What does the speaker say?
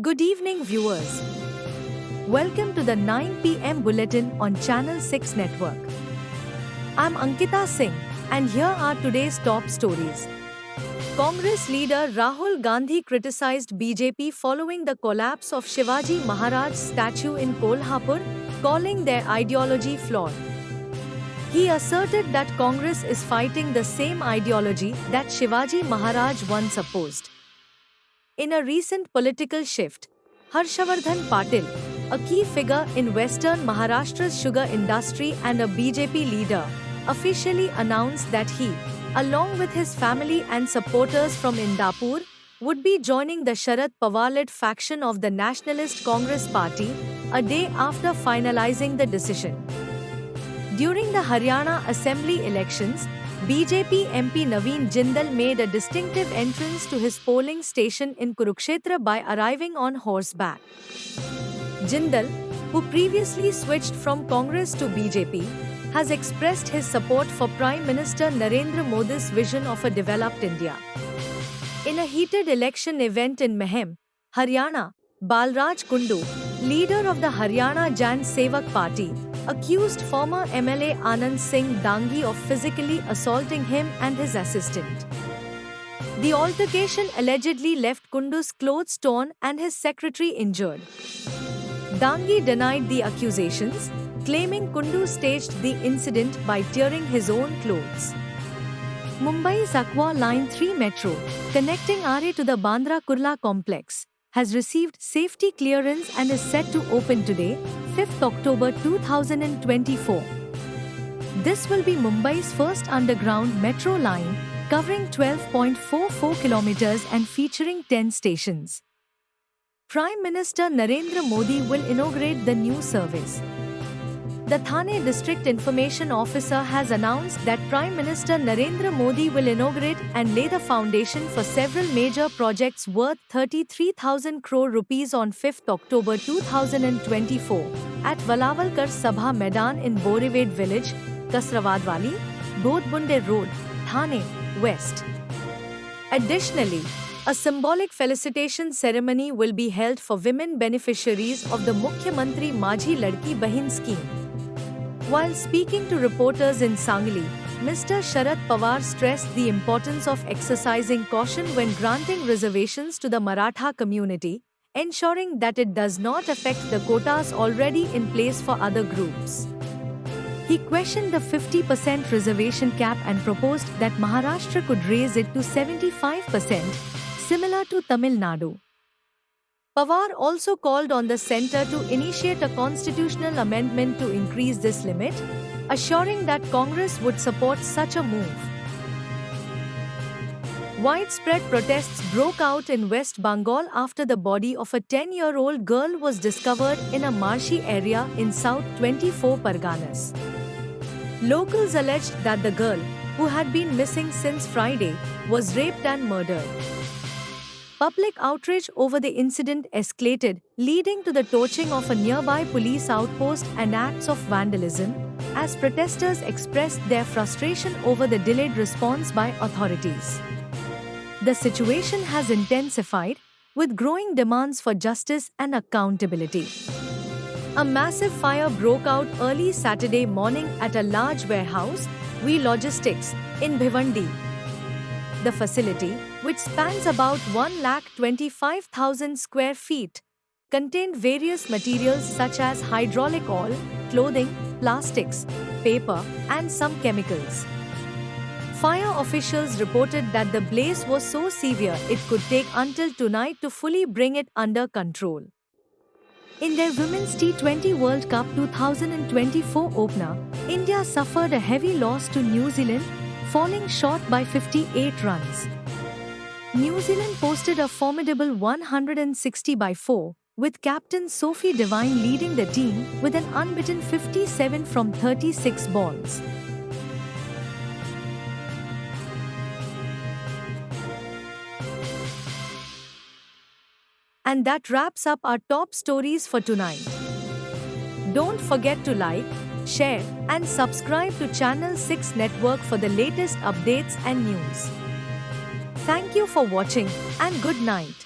Good evening, viewers. Welcome to the 9 p.m. bulletin on Channel 6 Network. I'm Ankita Singh, and here are today's top stories. Congress leader Rahul Gandhi criticized BJP following the collapse of Shivaji Maharaj's statue in Kolhapur, calling their ideology flawed. He asserted that Congress is fighting the same ideology that Shivaji Maharaj once opposed. In a recent political shift, Harshavardhan Patil, a key figure in Western Maharashtra's sugar industry and a BJP leader, officially announced that he, along with his family and supporters from Indapur, would be joining the Sharad Pawar-led faction of the Nationalist Congress Party, a day after finalizing the decision. During the Haryana Assembly elections, BJP MP Naveen Jindal made a distinctive entrance to his polling station in Kurukshetra by arriving on horseback. Jindal, who previously switched from Congress to BJP, has expressed his support for Prime Minister Narendra Modi's vision of a developed India. In a heated election event in Mehem, Haryana, Balraj Kundu, leader of the Haryana Jan Sevak Party, accused former MLA Anand Singh Dangi of physically assaulting him and his assistant. The altercation allegedly left Kundu's clothes torn and his secretary injured. Dangi denied the accusations, claiming Kundu staged the incident by tearing his own clothes. Mumbai's Aqua Line 3 Metro, connecting Are to the Bandra Kurla complex, has received safety clearance and is set to open today, 5th October 2024. This will be Mumbai's first underground metro line, covering 12.44 kilometers and featuring 10 stations. Prime Minister Narendra Modi will inaugurate the new service. The Thane District Information Officer has announced that Prime Minister Narendra Modi will inaugurate and lay the foundation for several major projects worth 33,000 crore rupees on 5th October 2024 at Valavalkar Sabha Maidan in Borived Village, Kasrawadwali, Bodhbunde Road, Thane, West. Additionally, a symbolic felicitation ceremony will be held for women beneficiaries of the Mukhyamantri Majhi Ladki Bahin scheme. While speaking to reporters in Sangli, Mr. Sharad Pawar stressed the importance of exercising caution when granting reservations to the Maratha community, ensuring that it does not affect the quotas already in place for other groups. He questioned the 50% reservation cap and proposed that Maharashtra could raise it to 75%, similar to Tamil Nadu. Pawar also called on the centre to initiate a constitutional amendment to increase this limit, assuring that Congress would support such a move. Widespread protests broke out in West Bengal after the body of a 10-year-old girl was discovered in a marshy area in South 24 Parganas. Locals alleged that the girl, who had been missing since Friday, was raped and murdered. Public outrage over the incident escalated, leading to the torching of a nearby police outpost and acts of vandalism, as protesters expressed their frustration over the delayed response by authorities. The situation has intensified, with growing demands for justice and accountability. A massive fire broke out early Saturday morning at a large warehouse, We Logistics, in Bhiwandi. The facility, which spans about 125,000 square feet, contained various materials such as hydraulic oil, clothing, plastics, paper, and some chemicals. Fire officials reported that the blaze was so severe it could take until tonight to fully bring it under control. In their Women's T20 World Cup 2024 opener, India suffered a heavy loss to New Zealand, falling short by 58 runs. New Zealand posted a formidable 160/4, with captain Sophie Devine leading the team with an unbeaten 57 from 36 balls. And that wraps up our top stories for tonight. Don't forget to like, share, and subscribe to Channel 6 Network for the latest updates and news. Thank you for watching, and good night.